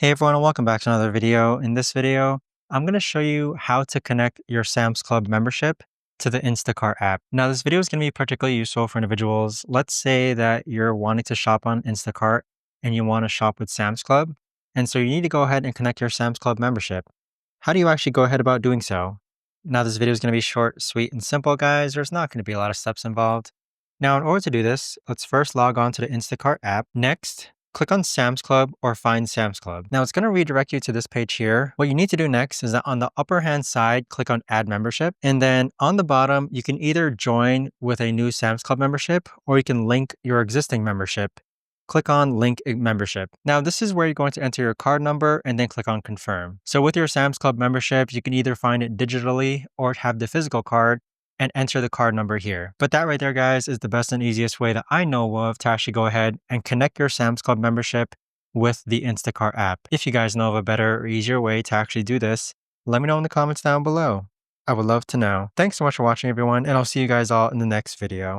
Hey everyone, and welcome back to another video. In this video, I'm going to show you how to connect your Sam's Club membership to the Instacart app. Now, this video is going to be particularly useful for individuals. Let's say that you're wanting to shop on Instacart and you want to shop with Sam's Club. And so you need to go ahead and connect your Sam's Club membership. How do you actually go ahead about doing so? Now, this video is going to be short, sweet, and simple, guys. There's not going to be a lot of steps involved. Now, in order to do this, let's first log on to the Instacart app. Next, click on Sam's Club or Find Sam's Club. Now, it's going to redirect you to this page here. What you need to do next is that on the upper hand side, click on Add Membership. And then on the bottom, you can either join with a new Sam's Club membership or you can link your existing membership. Click on Link a Membership. Now, this is where you're going to enter your card number and then click on Confirm. So with your Sam's Club membership, you can either find it digitally or have the physical card and enter the card number here. But that right there, guys, is the best and easiest way that I know of to actually go ahead and connect your Sam's Club membership with the Instacart app. If you guys know of a better or easier way to actually do this, let me know in the comments down below. I would love to know. Thanks so much for watching, everyone, and I'll see you guys all in the next video.